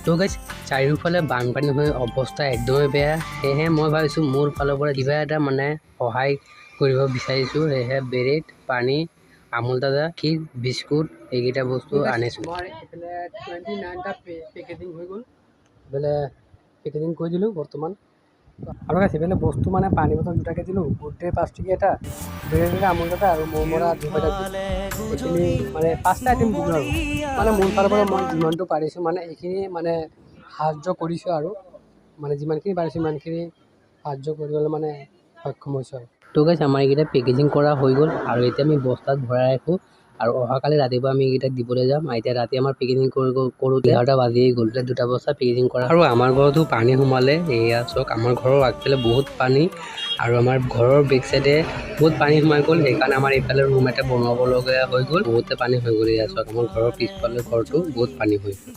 তো গাইজ চাৰিওফালে বানপানী হৈ অৱস্থা একদমেই বেয়া। সেয়েহে মই ভাবিছোঁ মোৰ ফালৰ পৰা কিবা এটা মানে সহায় কৰিব বিচাৰিছোঁ। সেয়েহে ব্ৰেড, পানী, আমুল তাজা, ক্ষীৰ, বিস্কুট এইকেইটা বস্তু আনিছোঁ। মই এইফালে 29টা পেকেজিং হৈ গ'ল, এইফালে পেকেজিং কৰি দিলোঁ বৰ্তমান। আৰু গাইজ এইফালে বস্তু মানে পানী বটল 2টাকৈ দিলোঁ, গোটেই 5 টকীয়া এটা, ব্ৰেড এটা, আমুল তাজা আৰু মৰমৰা 2 পেকেট দিলোঁ। এইখিনি মানে 5টা আইটেম দিলোঁ আৰু মানে মোৰ ফালৰ পৰা মই যিমানটো পাৰিছোঁ মানে এইখিনি মানে সাহায্য কৰিছোঁ আৰু মানে যিমানখিনি পাৰিছোঁ সিমানখিনি সাহায্য কৰিবলৈ মানে সক্ষম হৈছোঁ আৰু। তো গাইজ আমাৰ এইকেইটা পেকেজিং কৰা হৈ গ'ল আৰু এতিয়া আমি বস্তাত ভৰাই ৰাখোঁ আৰু অহাকালি ৰাতিপুৱা আমি এইকেইটাক দিবলৈ যাম। এতিয়া ৰাতি আমাৰ পেকেজিং কৰোঁতে 11টা বাজিয়েই গ'ল। 2টা বস্তা পেকেজিং কৰা আৰু আমাৰ ঘৰতো পানী সোমালে। এয়া চাওক, আমাৰ ঘৰৰ আগফালে বহুত পানী আৰু আমাৰ ঘৰৰ বেক চাইডে বহুত পানী সোমাই গ'ল। সেইকাৰণে আমাৰ এইফালে ৰুম এটা বনাবলগীয়া হৈ গ'ল, বহুতে পানী হৈ গ'ল। এয়া চাওক, আমাৰ ঘৰৰ পিছফালে ঘৰটো বহুত পানী হৈ গ'ল।